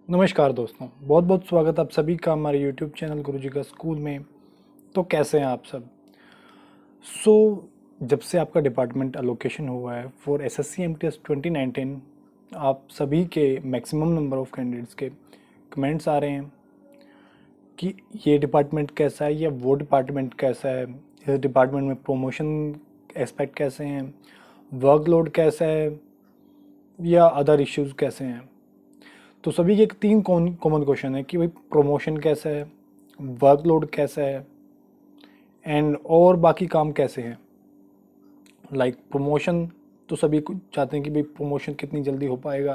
नमस्कार दोस्तों, बहुत बहुत स्वागत आप सभी का हमारे YouTube चैनल गुरुजी का स्कूल में। तो कैसे हैं आप सब? जब से आपका डिपार्टमेंट अलोकेशन हुआ है फॉर एसएससी एमटीएस 2019, आप सभी के मैक्सिमम नंबर ऑफ कैंडिडेट्स के कमेंट्स आ रहे हैं कि ये डिपार्टमेंट कैसा है या वो डिपार्टमेंट कैसा है, इस डिपार्टमेंट में प्रमोशन एस्पेक्ट कैसे हैं, वर्कलोड कैसा है या अदर इश्यूज़ कैसे हैं। तो सभी के एक तीन कॉमन क्वेश्चन है कि भाई प्रमोशन कैसा है, वर्कलोड कैसा है एंड और बाकी काम कैसे हैं। प्रमोशन तो सभी कुछ चाहते हैं कि भाई प्रमोशन कितनी जल्दी हो पाएगा,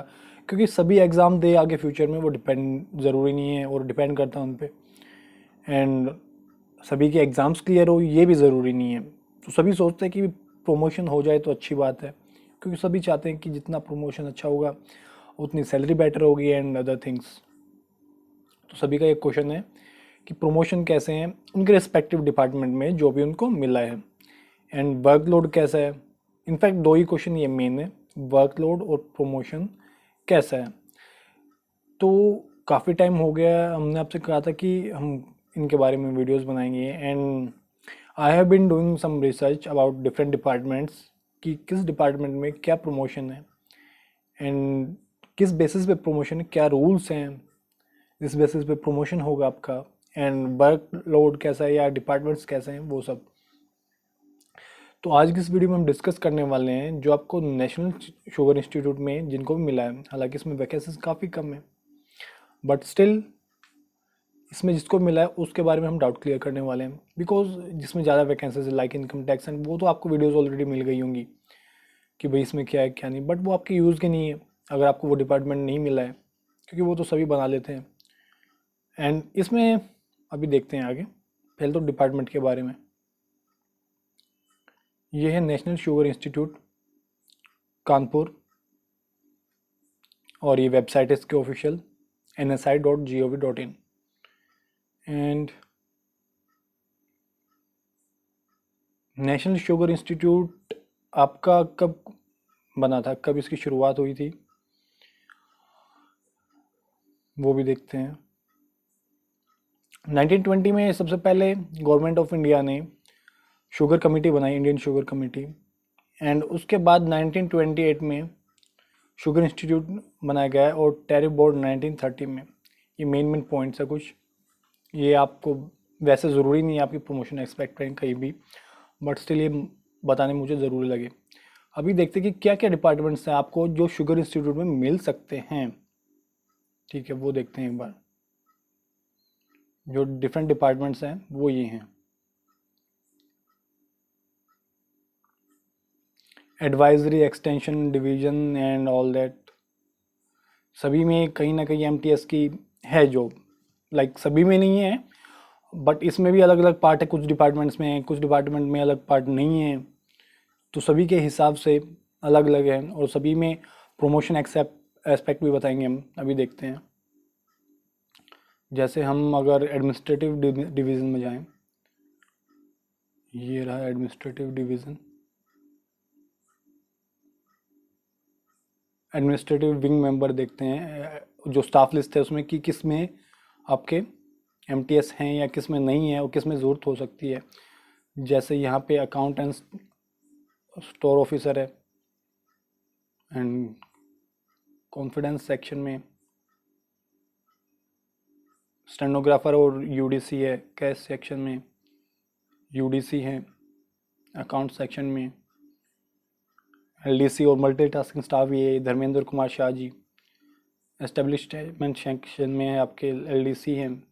क्योंकि सभी एग्ज़ाम दे आगे फ्यूचर में, वो डिपेंड ज़रूरी नहीं है और डिपेंड करता है उन पर। एंड सभी के एग्ज़ाम्स क्लियर हो ये भी ज़रूरी नहीं है। तो सभी सोचते हैं कि प्रमोशन हो जाए तो अच्छी बात है, क्योंकि सभी चाहते हैं कि जितना प्रमोशन अच्छा होगा उतनी सैलरी बेटर होगी एंड अदर थिंग्स। तो सभी का एक क्वेश्चन है कि प्रमोशन कैसे हैं उनके रिस्पेक्टिव डिपार्टमेंट में जो भी उनको मिला है, एंड वर्कलोड कैसा है। इनफैक्ट दो ही क्वेश्चन ये मेन है, वर्कलोड और प्रमोशन कैसा है। तो काफ़ी टाइम हो गया, हमने आपसे कहा था कि हम इनके बारे में वीडियोस बनाएंगे, and I have been doing some research about different departments कि किस डिपार्टमेंट में क्या प्रमोशन है एंड किस बेसिस पे प्रमोशन है, क्या रूल्स हैं जिस बेसिस पे प्रमोशन होगा आपका, एंड वर्क लोड कैसा है या डिपार्टमेंट्स कैसे हैं वो सब। तो आज की इस वीडियो में हम डिस्कस करने वाले हैं जो आपको नेशनल शुगर इंस्टीट्यूट में जिनको भी मिला है। हालांकि इसमें वैकेंसीज काफ़ी कम है, बट स्टिल इसमें जिसको मिला है उसके बारे में हम डाउट क्लियर करने वाले हैं, बिकॉज जिसमें ज़्यादा वैकेंसीज है लाइक इनकम टैक्स एंड वो तो आपको वीडियोज़ ऑलरेडी मिल गई होंगी कि भाई इसमें क्या है क्या नहीं, बट वो आपके यूज़ के नहीं है अगर आपको वो डिपार्टमेंट नहीं मिला है, क्योंकि वो तो सभी बना लेते हैं। एंड इसमें अभी देखते हैं आगे, पहले तो डिपार्टमेंट के बारे में। ये है नेशनल शुगर इंस्टीट्यूट कानपुर, और ये वेबसाइट है इसके official nsi.gov.in। And national sugar institute आपका कब बना था, कब इसकी शुरुआत हुई थी वो भी देखते हैं। 1920 में सबसे पहले गवर्नमेंट ऑफ इंडिया ने शुगर कमेटी बनाई, इंडियन शुगर कमेटी, एंड उसके बाद 1928 में शुगर इंस्टीट्यूट बनाया गया है, और टैरिफ बोर्ड 1930 में। ये मेन पॉइंट्स है कुछ, ये आपको वैसे ज़रूरी नहीं है आपकी प्रमोशन एक्सपेक्ट करें कहीं भी, बट स्टिल ये बताने मुझे ज़रूरी लगे। अभी देखते हैं कि क्या क्या डिपार्टमेंट्स हैं आपको जो शुगर इंस्टीट्यूट में मिल सकते हैं। ठीक है, वो देखते हैं एक बार। जो डिफरेंट डिपार्टमेंट्स हैं वो ये हैं: advisory, extension division and all that. सभी में कहीं ना कहीं एमटीएस की है जॉब, सभी में नहीं है, बट इसमें भी अलग अलग पार्ट है, कुछ डिपार्टमेंट्स में है, कुछ डिपार्टमेंट में अलग पार्ट नहीं है। तो सभी के हिसाब से अलग अलग है, और सभी में प्रमोशन एस्पेक्ट भी बताएंगे हम। अभी देखते हैं, जैसे हम अगर एडमिनिस्ट्रेटिव डिवीज़न में जाएं, ये रहा administrative division. Administrative wing member देखते हैं, जो स्टाफ लिस्ट है उसमें कि किस में आपके एमटीएस हैं या किस में नहीं है और किस में ज़रूरत हो सकती है। जैसे यहाँ पे अकाउंटेंट, स्टोर ऑफिसर है, एंड कॉन्फिडेंस सेक्शन में स्टेनोग्राफर और यूडीसी है, कैश सेक्शन में यूडीसी है, अकाउंट सेक्शन में एलडीसी और मल्टीटास्किंग स्टाफ ये धर्मेंद्र कुमार शाह जी। एस्टेब्लिशमेंट सेक्शन में आपके एलडीसी हैं,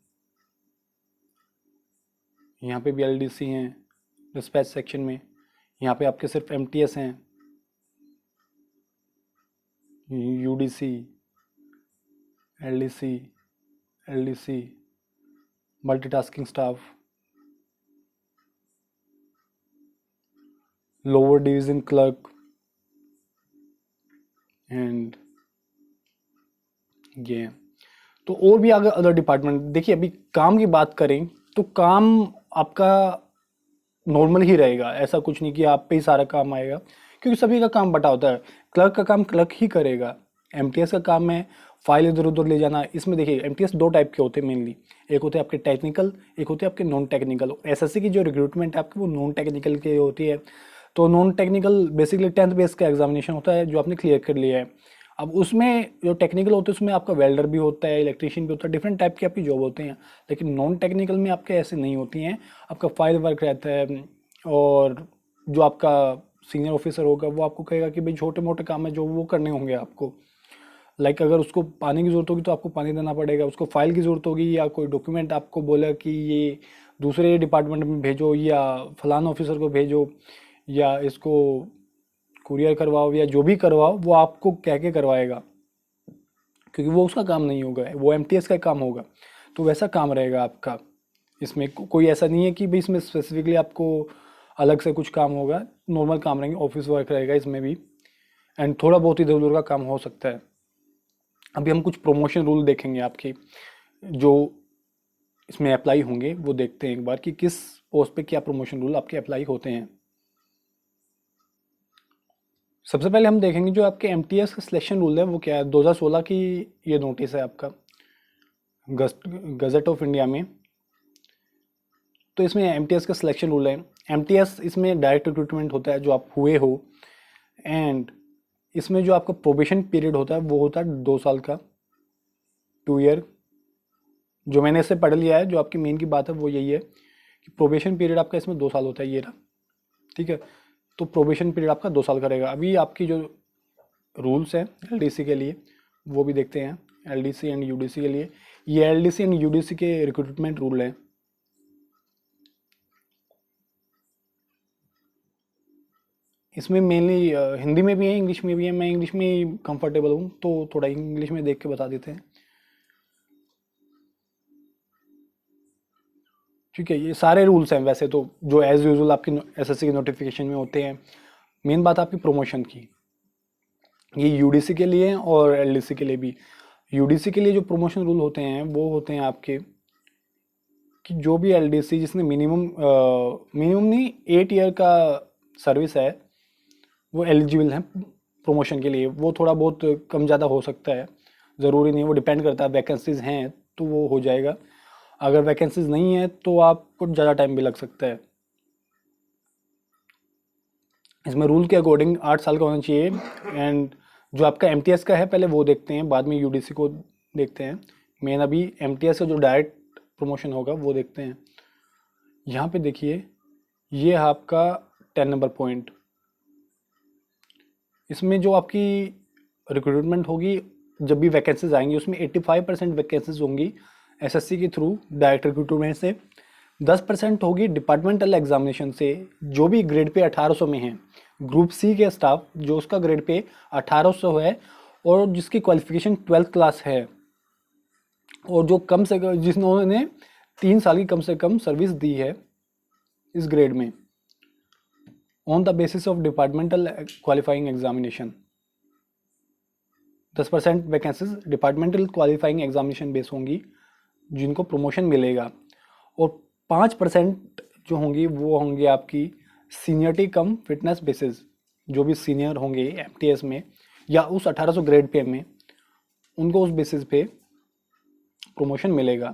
यहाँ पे भी एलडीसी हैं। डिस्पैच सेक्शन में यहाँ पे आपके सिर्फ एमटीएस हैं, UDC, LDC, LDC, multitasking staff, lower division clerk, and ये। तो और भी अगर अदर डिपार्टमेंट देखिए, अभी काम की बात करें तो काम आपका नॉर्मल ही रहेगा, ऐसा कुछ नहीं कि आप पे ही सारा काम आएगा, क्योंकि सभी का काम बटा होता है। क्लर्क का काम क्लर्क ही करेगा, एमटीएस का काम है फाइल इधर उधर ले जाना। इसमें देखिए एमटीएस दो टाइप के होते हैं मेनली, एक होते हैं आपके टेक्निकल, एक होते हैं आपके नॉन टेक्निकल। एसएससी की जो रिक्रूटमेंट है आपकी वो नॉन टेक्निकल की होती है। तो non technical basically 10th base का एग्जामिनेशन होता है जो आपने क्लियर कर लिया है। अब उसमें जो टेक्निकल होते हैं उसमें आपका वेल्डर भी होता है, इलेक्ट्रीशियन भी होता है, डिफरेंट टाइप की आपकी जॉब होते हैं। लेकिन नॉन टेक्निकल में आपके ऐसे नहीं होती हैं, आपका फाइल वर्क रहता है। और जो आपका सीनियर ऑफिसर होगा वो आपको कहेगा कि भाई छोटे मोटे काम है जो वो करने होंगे आपको। लाइक अगर उसको पानी की ज़रूरत होगी तो आपको पानी देना पड़ेगा, उसको फाइल की ज़रूरत होगी या कोई डॉक्यूमेंट आपको बोला कि ये दूसरे डिपार्टमेंट में भेजो या फलाना ऑफिसर को भेजो या इसको कुरियर करवाओ या जो भी करवाओ, वो आपको कह के करवाएगा, क्योंकि वो उसका काम नहीं होगा, वो एमटीएस का काम होगा। तो वैसा काम रहेगा आपका। इसमें कोई ऐसा नहीं है कि भाई इसमें स्पेसिफिकली आपको अलग से कुछ काम होगा, नॉर्मल काम रहेंगे, ऑफिस वर्क रहेगा इसमें भी। एंड थोड़ा बहुत इधर उधर का काम हो सकता है। अभी हम कुछ प्रमोशन रूल देखेंगे आपके जो इसमें अप्लाई होंगे, वो देखते हैं एक बार कि किस पोस्ट पे क्या प्रमोशन रूल आपके अप्लाई होते हैं। सबसे पहले हम देखेंगे जो आपके एमटीएस का सिलेक्शन रूल है वो क्या है। 2016 की ये नोटिस है आपका गजट ऑफ इंडिया में। तो इसमें एमटीएस का सिलेक्शन रूल है। एमटीएस इसमें डायरेक्ट रिक्रूटमेंट होता है जो आप हुए हो। एंड इसमें जो आपका प्रोबेशन पीरियड होता है वो होता है 2 साल का, 2 ईयर। जो मैंने इससे पढ़ लिया है, जो आपकी मेन की बात है वो यही है कि प्रोबेशन पीरियड आपका इसमें 2 साल होता है, ये रहा, ठीक है। तो प्रोबेशन पीरियड आपका 2 साल का रहेगा। अभी आपकी जो रूल्स हैं एलडीसी के लिए वो भी देखते हैं। एलडीसी एंड यूडीसी के लिए, ये एलडीसी एंड यूडीसी के रिक्रूटमेंट रूल हैं। इसमें मेनली हिंदी में भी है, इंग्लिश में भी है। मैं इंग्लिश में ही कंफर्टेबल हूँ तो थोड़ा इंग्लिश में देख के बता देते हैं, ठीक है। ये सारे रूल्स हैं वैसे तो जो एज यूजुअल आपकी एसएससी की नोटिफिकेशन में होते हैं। मेन बात आपकी प्रमोशन की, ये यूडीसी के लिए और एलडीसी के लिए भी। यूडीसी के लिए जो प्रमोशन रूल होते हैं वो होते हैं आपके कि जो भी एलडीसी जिसने मिनिमम नहीं 8 ईयर का सर्विस है वो एलिजिबल है प्रमोशन के लिए। वो थोड़ा बहुत कम ज़्यादा हो सकता है, ज़रूरी नहीं, वो डिपेंड करता है। वैकेंसीज हैं तो वो हो जाएगा, अगर वैकेंसीज नहीं है तो आपको ज़्यादा टाइम भी लग सकता है। इसमें रूल के अकॉर्डिंग 8 साल का होना चाहिए। एंड जो आपका एमटीएस का है पहले वो देखते हैं, बाद में यूडीसी को देखते हैं। मेन अभी एमटीएस का जो डायरेक्ट प्रमोशन होगा वो देखते हैं। यहाँ पे देखिए ये है आपका 10 नंबर पॉइंट। इसमें जो आपकी रिक्रूटमेंट होगी, जब भी वैकेंसीज आएंगी उसमें 85% वैकेंसीज होंगी एसएससी के थ्रू डायरेक्ट रिक्रूटमेंट से, 10% होगी डिपार्टमेंटल एग्जामिनेशन से जो भी ग्रेड पे 1800 में है। ग्रुप सी के स्टाफ जो उसका ग्रेड पे 1800 है और जिसकी क्वालिफिकेशन 12th क्लास है और जो कम से कम जिन्होंने 3 साल की कम से कम सर्विस दी है इस ग्रेड में, on the basis of departmental qualifying examination. 10% vacancies departmental qualifying examination base होंगी जिनको प्रमोशन मिलेगा। और 5% जो होंगी वो होंगी आपकी सीनियरिटी कम फिटनेस बेसिस। जो भी सीनियर होंगे एमटीएस में या उस 1800 ग्रेड पे में, उनको उस बेसिस पे प्रमोशन मिलेगा।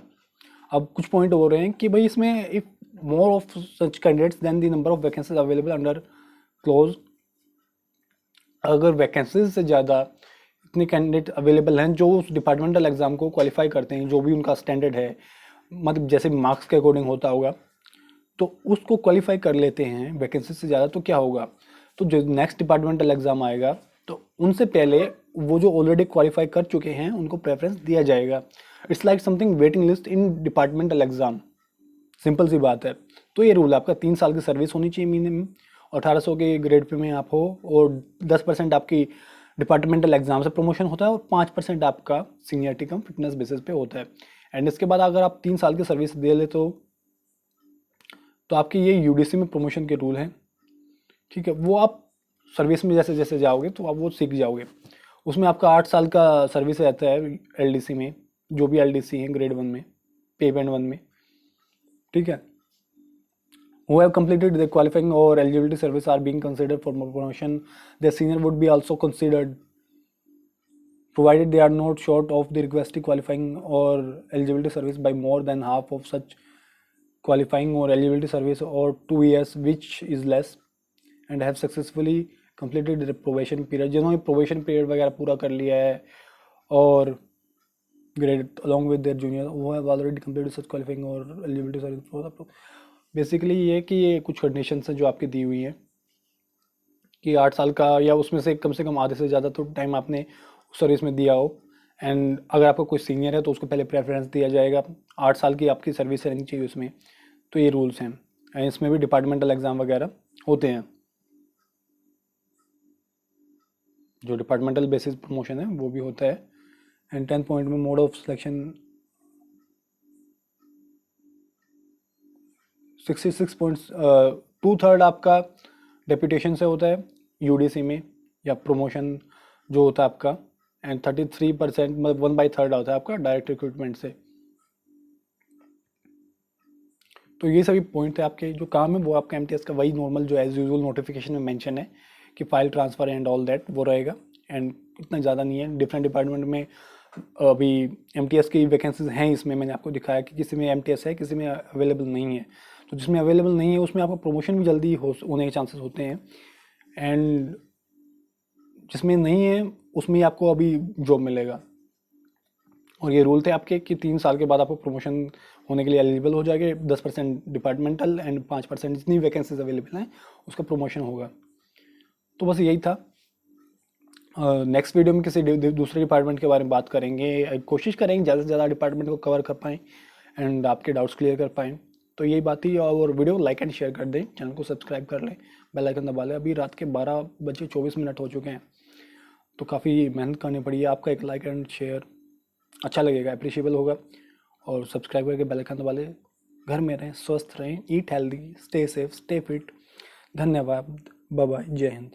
अब कुछ पॉइंट हो रहे हैं कि भाई इसमें if more of such candidates then the number of vacancies available under close, अगर वैकेंसीज से ज़्यादा इतने कैंडिडेट अवेलेबल हैं जो उस डिपार्टमेंटल एग्ज़ाम को क्वालिफाई करते हैं, जो भी उनका स्टैंडर्ड है, मतलब जैसे मार्क्स के अकॉर्डिंग होता होगा, तो उसको क्वालिफाई कर लेते हैं वैकेंसी से ज़्यादा, तो क्या होगा, तो जो नेक्स्ट डिपार्टमेंटल एग्ज़ाम आएगा तो उनसे पहले वो जो ऑलरेडी क्वालिफाई कर चुके हैं उनको प्रेफरेंस दिया जाएगा। It's like something waiting list in departmental exam, simple सी बात है। तो ये रूल आपका 3 साल की सर्विस होनी चाहिए मिनिमम, 1800 के ग्रेड पे में आप हो, और 10% आपकी डिपार्टमेंटल एग्जाम से प्रमोशन होता है और 5% आपका सीनियरिटी कम फिटनेस बेसिस पे होता है। एंड इसके बाद अगर आप 3 साल की सर्विस दे ले तो आपकी ये यूडीसी में प्रमोशन के रूल हैं, ठीक है। वो आप सर्विस में जैसे जैसे जाओगे तो आप वो सीख जाओगे। उसमें आपका 8 साल का सर्विस रहता है एलडीसी में, जो भी एलडीसी हैं ग्रेड 1 में, पे बैंड 1 में, ठीक है। Who have completed the qualifying or eligibility service are being considered for promotion. Their senior would be also considered. provided they are not short of the requested qualifying or eligibility service by more than half of such qualifying or eligibility service or 2 years which is less and have successfully completed the probation period. जिन्होंने probation period वगैरह पूरा कर लिया है और grade along with their junior वो have already completed such qualifying or eligibility service for the basically ये कि ये कुछ कंडीशंस हैं जो आपकी दी हुई हैं कि 8 साल का या उसमें से कम आधे से ज़्यादा तो टाइम आपने सर्विस में दिया हो एंड अगर आपका कोई सीनियर है तो उसको पहले प्रेफरेंस दिया जाएगा। 8 साल की आपकी सर्विस रहनी चाहिए उसमें। तो ये रूल्स हैं एंड इसमें भी डिपार्टमेंटल एग्ज़ाम वगैरह होते हैं। जो डिपार्टमेंटल बेसिस प्रमोशन है वो भी होता है। एंड 10th पॉइंट में मोड ऑफ सिलेक्शन 66 पॉइंट्स 2/3 आपका डेप्यूटेशन से होता है यूडीसी में या प्रमोशन जो होता है आपका एंड 33% मतलब 1/3 होता है आपका डायरेक्ट रिक्रूटमेंट से। तो ये सभी पॉइंट है आपके। जो काम है वो आपका एमटीएस का वही नॉर्मल जो एज यूजुअल नोटिफिकेशन में मेंशन है कि file transfer and all that वो रहेगा एंड इतना ज़्यादा नहीं है। डिफरेंट डिपार्टमेंट में अभी एमटीएस की वैकेंसीज हैं इसमें मैंने आपको दिखाया कि किसी में एमटीएस है किसी में अवेलेबल नहीं है। तो जिसमें अवेलेबल नहीं है उसमें आपका प्रमोशन भी जल्दी होने के चांसेस होते हैं एंड जिसमें नहीं है उसमें आपको अभी जॉब मिलेगा। और ये रूल थे आपके कि 3 साल के बाद आपको प्रमोशन होने के लिए एलिजिबल हो जाएगा। 10% डिपार्टमेंटल एंड 5% जितनी वैकेंसीज अवेलेबल हैं उसका प्रमोशन होगा। तो बस यही था। नेक्स्ट वीडियो में किसी दूसरे डिपार्टमेंट के बारे में बात करेंगे। कोशिश करेंगे ज़्यादा से ज़्यादा डिपार्टमेंट को कवर कर पाएँ एंड आपके डाउट्स क्लियर कर पाएँ। तो यही बात थी। और वीडियो को लाइक एंड शेयर कर दें, चैनल को सब्सक्राइब कर लें, बेल आइकन दबा लें। अभी रात के 12:24 हो चुके हैं तो काफ़ी मेहनत करनी पड़ी है। आपका एक लाइक एंड शेयर अच्छा लगेगा, अप्रिशिएबल होगा। और सब्सक्राइब करके बेल आइकन दबा लें। घर में रहें, स्वस्थ रहें, eat healthy, stay safe, stay fit. धन्यवाद, बाय बाय, जय हिंद।